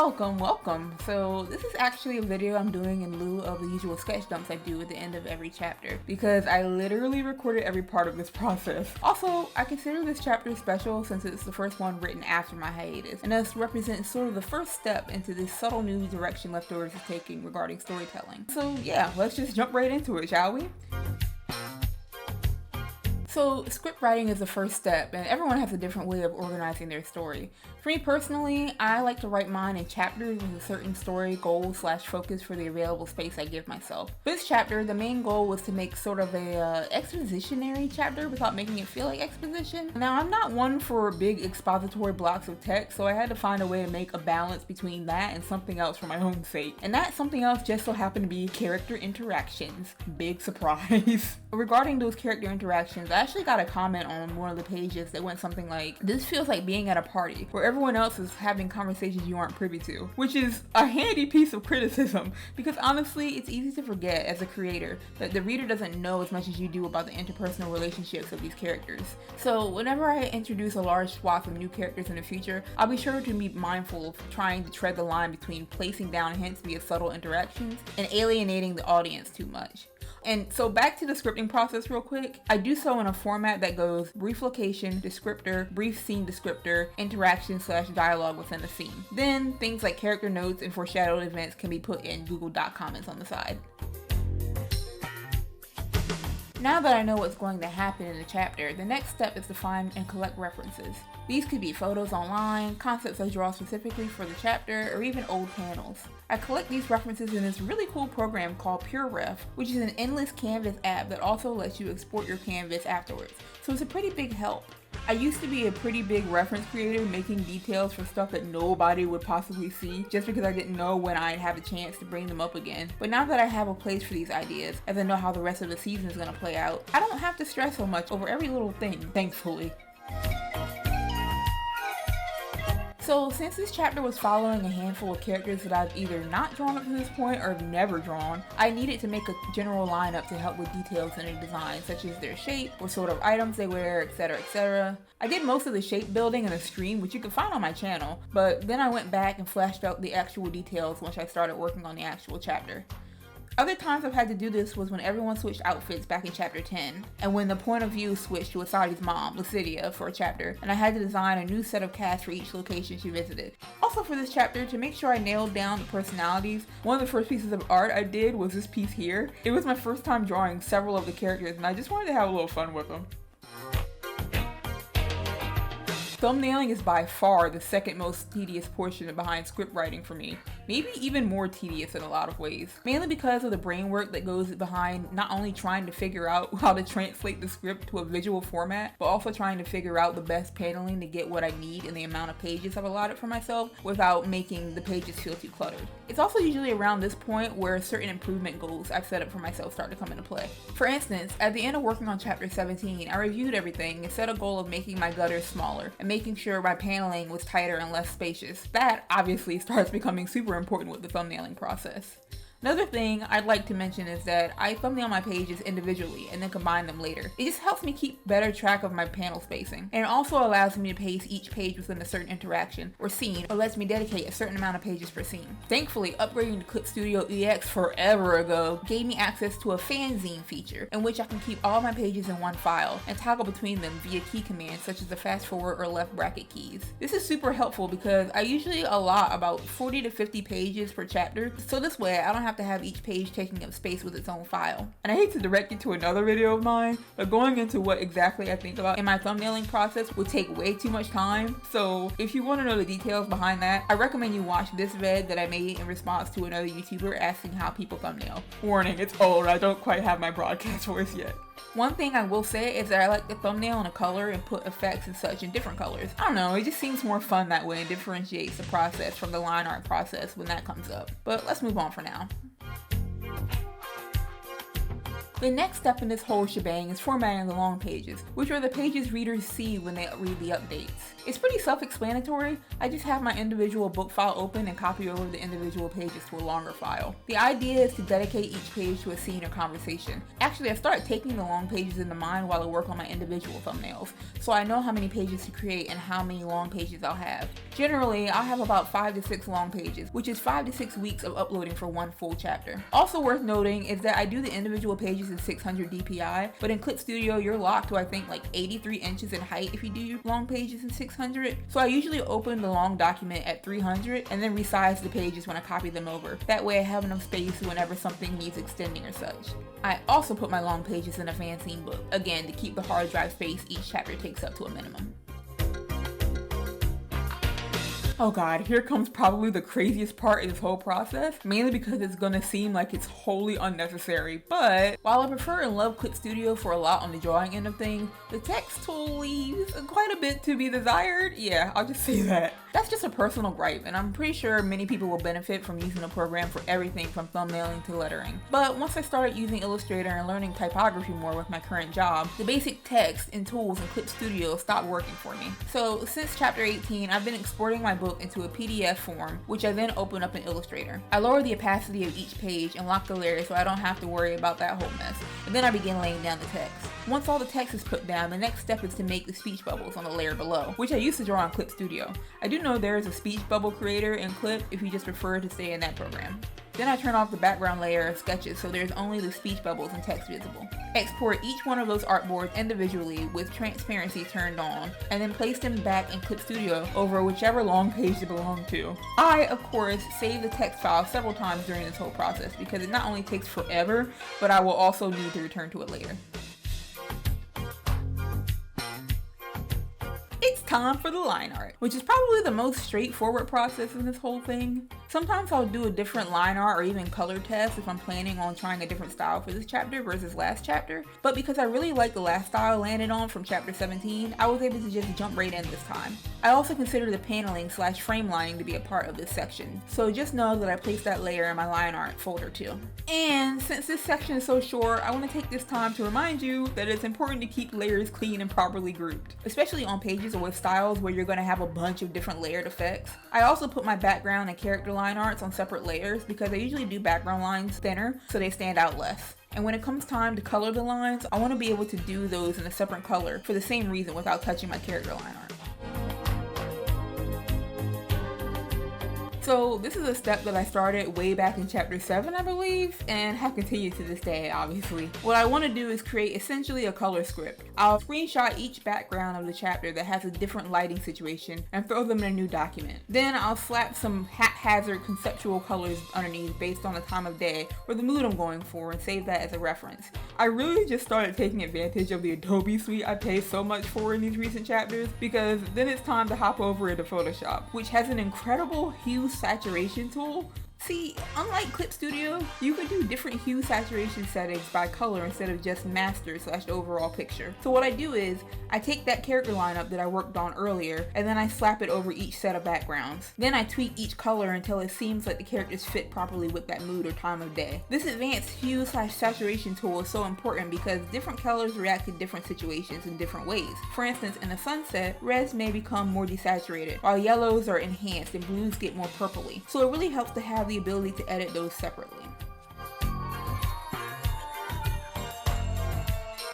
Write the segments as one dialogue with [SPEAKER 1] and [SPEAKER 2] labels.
[SPEAKER 1] Welcome. So this is actually a video I'm doing in lieu of the usual sketch dumps I do at the end of every chapter, because I literally recorded every part of this process. Also, I consider this chapter special since it's the first one written after my hiatus, and thus represents sort of the first step into this subtle new direction Leftovers is taking regarding storytelling. So yeah, let's just jump right into it, shall we? So script writing is the first step, and everyone has a different way of organizing their story. For me personally, I like to write mine in chapters with a certain story goal / focus for the available space I give myself. For this chapter, the main goal was to make sort of a expositionary chapter without making it feel like exposition. Now, I'm not one for big expository blocks of text, so I had to find a way to make a balance between that and something else for my own sake. And that something else just so happened to be character interactions. Big surprise. Regarding those character interactions, I actually got a comment on one of the pages that went something like, "This feels like being at a party where everyone else is having conversations you aren't privy to," which is a handy piece of criticism, because honestly, it's easy to forget as a creator that the reader doesn't know as much as you do about the interpersonal relationships of these characters. So whenever I introduce a large swath of new characters in the future, I'll be sure to be mindful of trying to tread the line between placing down hints via subtle interactions and alienating the audience too much. And so back to the scripting process real quick. I do so in a format that goes brief location, descriptor, brief scene descriptor, interaction / dialogue within the scene. Then things like character notes and foreshadowed events can be put in Google Doc comments on the side. Now that I know what's going to happen in the chapter, the next step is to find and collect references. These could be photos online, concepts I draw specifically for the chapter, or even old panels. I collect these references in this really cool program called PureRef, which is an endless canvas app that also lets you export your canvas afterwards, so it's a pretty big help. I used to be a pretty big reference creator, making details for stuff that nobody would possibly see just because I didn't know when I'd have a chance to bring them up again. But now that I have a place for these ideas, as I know how the rest of the season is going to play out, I don't have to stress so much over every little thing, thankfully. So since this chapter was following a handful of characters that I've either not drawn up to this point or have never drawn, I needed to make a general lineup to help with details in their design, such as their shape, what sort of items they wear, etc, etc. I did most of the shape building in a stream, which you can find on my channel, but then I went back and flashed out the actual details once I started working on the actual chapter. Other times I've had to do this was when everyone switched outfits back in chapter 10, and when the point of view switched to Asadi's mom, Lucidia, for a chapter, and I had to design a new set of cast for each location she visited. Also for this chapter, to make sure I nailed down the personalities, one of the first pieces of art I did was this piece here. It was my first time drawing several of the characters, and I just wanted to have a little fun with them. Thumbnailing is by far the second most tedious portion behind script writing for me. Maybe even more tedious in a lot of ways. Mainly because of the brain work that goes behind not only trying to figure out how to translate the script to a visual format, but also trying to figure out the best paneling to get what I need in the amount of pages I've allotted for myself without making the pages feel too cluttered. It's also usually around this point where certain improvement goals I've set up for myself start to come into play. For instance, at the end of working on chapter 17, I reviewed everything and set a goal of making my gutters smaller and making sure my paneling was tighter and less spacious. That obviously starts becoming super important with the thumbnailing process. Another thing I'd like to mention is that I thumbnail my pages individually and then combine them later. It just helps me keep better track of my panel spacing, and it also allows me to pace each page within a certain interaction or scene, or lets me dedicate a certain amount of pages per scene. Thankfully, upgrading to Clip Studio EX forever ago gave me access to a fanzine feature in which I can keep all my pages in one file and toggle between them via key commands such as the fast forward or left bracket keys. This is super helpful because I usually allot about 40 to 50 pages per chapter, so this way I don't have to have each page taking up space with its own file. And I hate to direct you to another video of mine, but going into what exactly I think about in my thumbnailing process would take way too much time. So if you want to know the details behind that, I recommend you watch this vid that I made in response to another YouTuber asking how people thumbnail. Warning, it's old, I don't quite have my broadcast voice yet. One thing I will say is that I like the thumbnail in a color and put effects and such in different colors. I don't know, it just seems more fun that way and differentiates the process from the line art process when that comes up. But let's move on for now. The next step in this whole shebang is formatting the long pages, which are the pages readers see when they read the updates. It's pretty self-explanatory. I just have my individual book file open and copy over the individual pages to a longer file. The idea is to dedicate each page to a scene or conversation. Actually, I started taking the long pages into mind while I work on my individual thumbnails, so I know how many pages to create and how many long pages I'll have. Generally, I'll have about 5 to 6 long pages, which is 5 to 6 weeks of uploading for one full chapter. Also worth noting is that I do the individual pages in 600 DPI, but in Clip Studio, you're locked to I think like 83 inches in height if you do your long pages in 600. So I usually open the long document at 300 and then resize the pages when I copy them over. That way I have enough space whenever something needs extending or such. I also put my long pages in a fanzine book, again to keep the hard drive space each chapter takes up to a minimum. Oh god, here comes probably the craziest part of this whole process, mainly because it's gonna seem like it's wholly unnecessary, but while I prefer and love Clip Studio for a lot on the drawing end of things, the text tool leaves quite a bit to be desired. Yeah, I'll just say that. That's just a personal gripe, and I'm pretty sure many people will benefit from using the program for everything from thumbnailing to lettering. But once I started using Illustrator and learning typography more with my current job, the basic text and tools in Clip Studio stopped working for me. So since chapter 18, I've been exporting my book into a PDF form, which I then open up in Illustrator. I lower the opacity of each page and lock the layers so I don't have to worry about that whole mess. And then I begin laying down the text. Once all the text is put down, the next step is to make the speech bubbles on the layer below, which I used to draw in Clip Studio. I do know there is a speech bubble creator in Clip if you just prefer to stay in that program. Then I turn off the background layer of sketches so there's only the speech bubbles and text visible. Export each one of those artboards individually with transparency turned on, and then place them back in Clip Studio over whichever long page they belong to. I, of course, save the text file several times during this whole process because it not only takes forever, but I will also need to return to it later. It's time for the line art, which is probably the most straightforward process in this whole thing. Sometimes I'll do a different line art or even color test if I'm planning on trying a different style for this chapter versus last chapter, but because I really like the last style I landed on from chapter 17, I was able to just jump right in this time. I also consider the paneling / frame lining to be a part of this section, so just know that I placed that layer in my line art folder too. And since this section is so short, I want to take this time to remind you that it's important to keep layers clean and properly grouped, especially on pages or with styles where you're going to have a bunch of different layered effects. I also put my background and character line arts on separate layers because I usually do background lines thinner so they stand out less. And when it comes time to color the lines, I want to be able to do those in a separate color for the same reason without touching my character line art. So this is a step that I started way back in chapter 7, I believe, and have continued to this day, obviously. What I want to do is create essentially a color script. I'll screenshot each background of the chapter that has a different lighting situation and throw them in a new document. Then I'll slap some haphazard conceptual colors underneath based on the time of day or the mood I'm going for and save that as a reference. I really just started taking advantage of the Adobe suite I pay so much for in these recent chapters because then it's time to hop over into Photoshop, which has an incredible hue saturation tool. See, unlike Clip Studio, you can do different hue saturation settings by color instead of just master / overall picture. So what I do is, I take that character lineup that I worked on earlier, and then I slap it over each set of backgrounds. Then I tweak each color until it seems like the characters fit properly with that mood or time of day. This advanced hue / saturation tool is so important because different colors react to different situations in different ways. For instance, in a sunset, reds may become more desaturated, while yellows are enhanced and blues get more purpley. So it really helps to have the ability to edit those separately.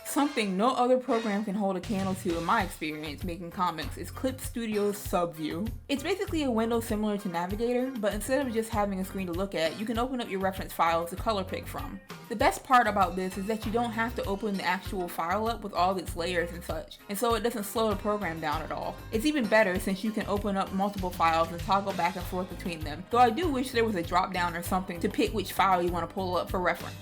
[SPEAKER 1] Something no other program can hold a candle to in my experience making comics is Clip Studio's Subview. It's basically a window similar to Navigator, but instead of just having a screen to look at, you can open up your reference files to color pick from. The best part about this is that you don't have to open the actual file up with all its layers and such, and so it doesn't slow the program down at all. It's even better since you can open up multiple files and toggle back and forth between them, though I do wish there was a drop down or something to pick which file you want to pull up for reference.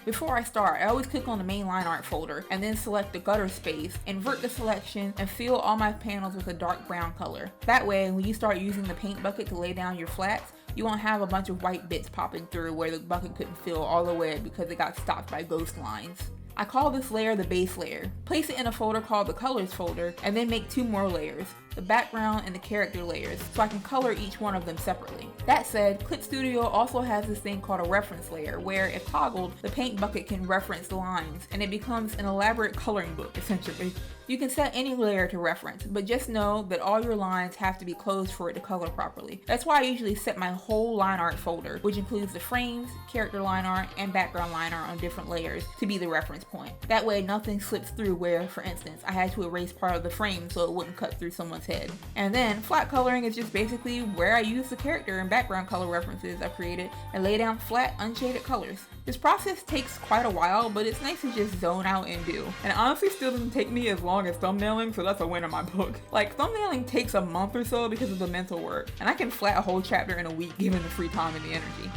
[SPEAKER 1] Before I start, I always click on the main line art folder and then select the gutter space, invert the selection, and fill all my panels with a dark brown color. That way, when you start using the paint bucket to lay down your flats, you won't have a bunch of white bits popping through where the bucket couldn't fill all the way because it got stopped by ghost lines. I call this layer the base layer. Place it in a folder called the colors folder and then make 2 more layers. the background, and the character layers, so I can color each one of them separately. That said, Clip Studio also has this thing called a reference layer, where if toggled, the paint bucket can reference the lines, and it becomes an elaborate coloring book, essentially. You can set any layer to reference, but just know that all your lines have to be closed for it to color properly. That's why I usually set my whole line art folder, which includes the frames, character line art, and background line art on different layers, to be the reference point. That way nothing slips through where, for instance, I had to erase part of the frame so it wouldn't cut through someone's head. And then, flat coloring is just basically where I use the character and background color references I've created and lay down flat, unshaded colors. This process takes quite a while, but it's nice to just zone out and do. And it honestly still doesn't take me as long as thumbnailing, so that's a win in my book. Like, thumbnailing takes a month or so because of the mental work, and I can flat a whole chapter in a week given the free time and the energy.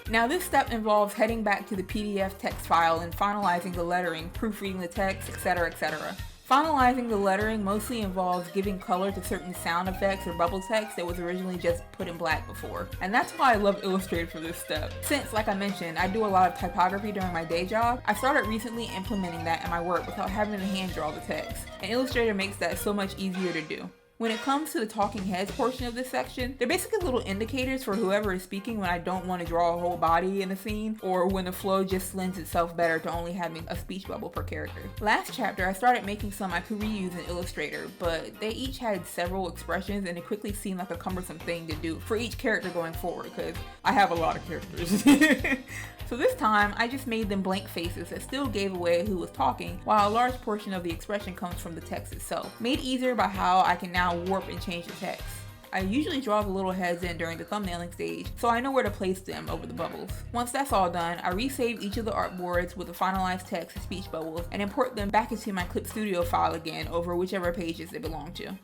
[SPEAKER 1] Now this step involves heading back to the PDF text file and finalizing the lettering, proofreading the text, etc., etc. Finalizing the lettering mostly involves giving color to certain sound effects or bubble text that was originally just put in black before. And that's why I love Illustrator for this step. Since, like I mentioned, I do a lot of typography during my day job, I started recently implementing that in my work without having to hand draw the text. And Illustrator makes that so much easier to do. When it comes to the talking heads portion of this section, they're basically little indicators for whoever is speaking when I don't want to draw a whole body in a scene, or when the flow just lends itself better to only having a speech bubble per character. Last chapter, I started making some I could reuse in Illustrator, but they each had several expressions and it quickly seemed like a cumbersome thing to do for each character going forward, because I have a lot of characters. So this time, I just made them blank faces that still gave away who was talking, while a large portion of the expression comes from the text itself, made easier by how I can now warp and change the text. I usually draw the little heads in during the thumbnailing stage, so I know where to place them over the bubbles. Once that's all done, I resave each of the artboards with the finalized text and speech bubbles, and import them back into my Clip Studio file again over whichever pages they belong to.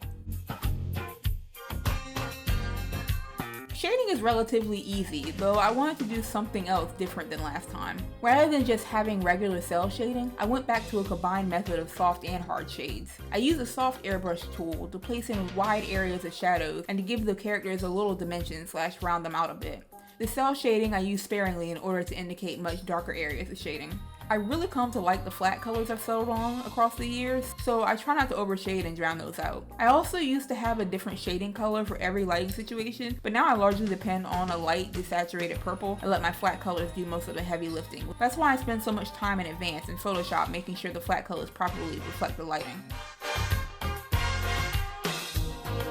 [SPEAKER 1] Shading is relatively easy, though I wanted to do something else different than last time. Rather than just having regular cell shading, I went back to a combined method of soft and hard shades. I used a soft airbrush tool to place in wide areas of shadows and to give the characters a little dimension / round them out a bit. The cell shading I used sparingly in order to indicate much darker areas of shading. I really come to like the flat colors I've settled on across the years, so I try not to overshade and drown those out. I also used to have a different shading color for every lighting situation, but now I largely depend on a light desaturated purple and let my flat colors do most of the heavy lifting. That's why I spend so much time in advance in Photoshop making sure the flat colors properly reflect the lighting.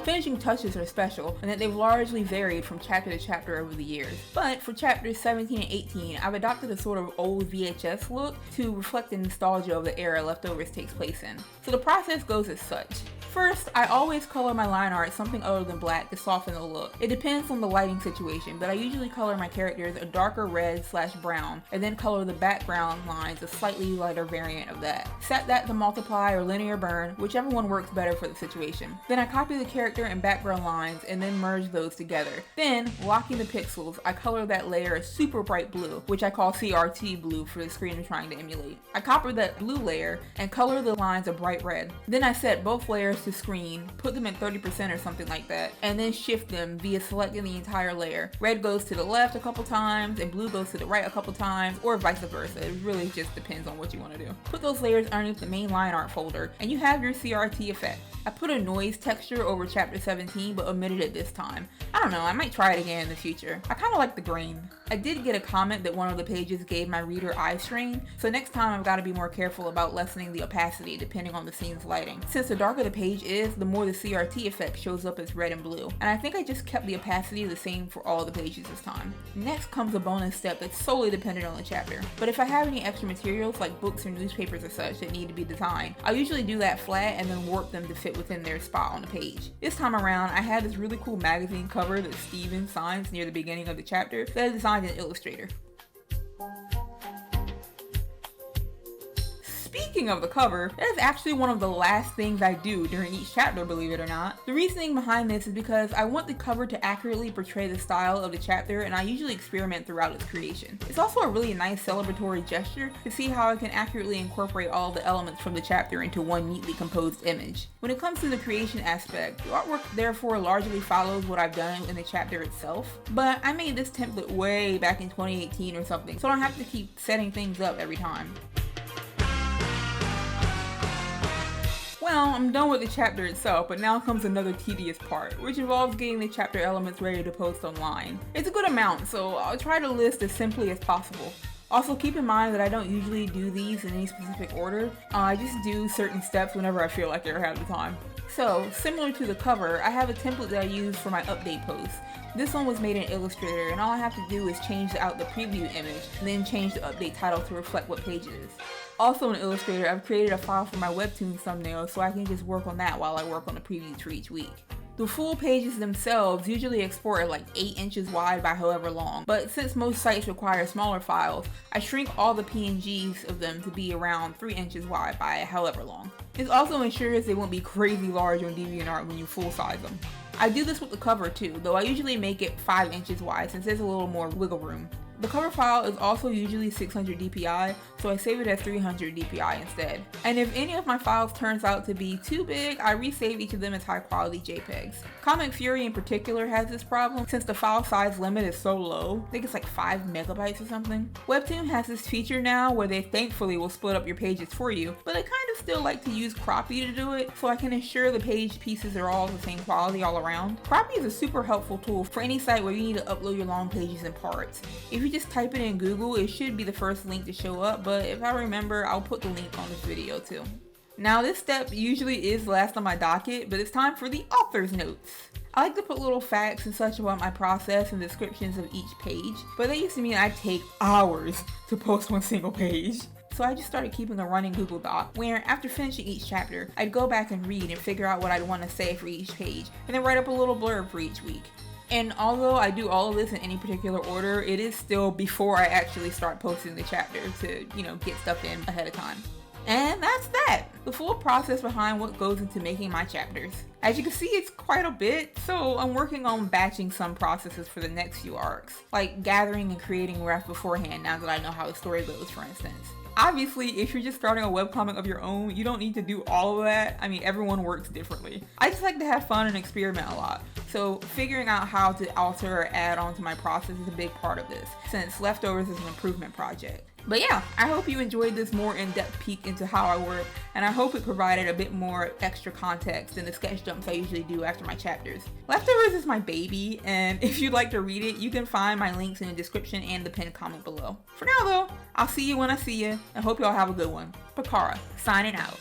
[SPEAKER 1] Finishing touches are special, and that they've largely varied from chapter to chapter over the years. But for chapters 17 and 18, I've adopted a sort of old VHS look to reflect the nostalgia of the era Leftovers takes place in. So the process goes as such. First, I always color my line art something other than black to soften the look. It depends on the lighting situation, but I usually color my characters a darker red / brown, and then color the background lines a slightly lighter variant of that. Set that to multiply or linear burn, whichever one works better for the situation. Then I copy the character and background lines and then merge those together. Then, locking the pixels, I color that layer a super bright blue, which I call CRT blue for the screen I'm trying to emulate. I copy that blue layer and color the lines a bright red. Then I set both layers to screen, put them at 30% or something like that, and then shift them via selecting the entire layer. Red goes to the left a couple times and blue goes to the right a couple times, or vice versa. It really just depends on what you want to do. Put those layers underneath the main line art folder and you have your CRT effect. I put a noise texture over chapter 17 but omitted it this time. I don't know, I might try it again in the future. I kind of like the grain. I did get a comment that one of the pages gave my reader eye strain, so next time I've got to be more careful about lessening the opacity depending on the scene's lighting. Since the darker the page is, the more the CRT effect shows up as red and blue, and I think I just kept the opacity the same for all the pages this time. Next comes a bonus step that's solely dependent on the chapter, but if I have any extra materials like books or newspapers or such that need to be designed, I usually do that flat and then warp them to fit within their spot on the page. This time around, I had this really cool magazine cover that Steven signs near the beginning of the chapter that I designed in Illustrator. Speaking of the cover, that is actually one of the last things I do during each chapter, believe it or not. The reasoning behind this is because I want the cover to accurately portray the style of the chapter, and I usually experiment throughout its creation. It's also a really nice celebratory gesture to see how I can accurately incorporate all the elements from the chapter into one neatly composed image. When it comes to the creation aspect, the artwork therefore largely follows what I've done in the chapter itself, but I made this template way back in 2018 or something, so I don't have to keep setting things up every time. Well, I'm done with the chapter itself, but now comes another tedious part, which involves getting the chapter elements ready to post online. It's a good amount, so I'll try to list as simply as possible. Also, keep in mind that I don't usually do these in any specific order. I just do certain steps whenever I feel like it or have the time. So, similar to the cover, I have a template that I use for my update posts. This one was made in Illustrator, and all I have to do is change out the preview image, and then change the update title to reflect what page it is. Also in Illustrator, I've created a file for my webtoon thumbnail so I can just work on that while I work on the previews for each week. The full pages themselves usually export at like 8 inches wide by however long, but since most sites require smaller files, I shrink all the PNGs of them to be around 3 inches wide by however long. This also ensures they won't be crazy large on DeviantArt when you full size them. I do this with the cover too, though I usually make it 5 inches wide since there's a little more wiggle room. The cover file is also usually 600 dpi, so I save it as 300 dpi instead. And if any of my files turns out to be too big, I resave each of them as high quality JPEGs. Comic Fury in particular has this problem since the file size limit is so low. I think it's like 5 megabytes or something. Webtoon has this feature now where they thankfully will split up your pages for you, but I kind of still like to use Croppy to do it so I can ensure the page pieces are all the same quality all around. Croppy is a super helpful tool for any site where you need to upload your long pages in parts. If you just type it in Google, it should be the first link to show up, but if I remember, I'll put the link on this video too. Now this step usually is last on my docket, but it's time for the author's notes. I like to put little facts and such about my process and descriptions of each page, but that used to mean I'd take hours to post one single page. So I just started keeping a running Google Doc where after finishing each chapter, I'd go back and read and figure out what I'd want to say for each page, and then write up a little blurb for each week. And although I do all of this in any particular order, it is still before I actually start posting the chapter to, get stuff in ahead of time. And that's that! The full process behind what goes into making my chapters. As you can see, it's quite a bit, so I'm working on batching some processes for the next few arcs, like gathering and creating rough beforehand now that I know how the story goes, for instance. Obviously, if you're just starting a webcomic of your own, you don't need to do all of that. I mean, everyone works differently. I just like to have fun and experiment a lot. So figuring out how to alter or add on to my process is a big part of this, since Leftovers is an improvement project. But yeah, I hope you enjoyed this more in-depth peek into how I work, and I hope it provided a bit more extra context than the sketch dumps I usually do after my chapters. Leftovers is my baby, and if you'd like to read it, you can find my links in the description and the pinned comment below. For now though, I'll see you when I see you, and hope y'all have a good one. Pcaara, signing out.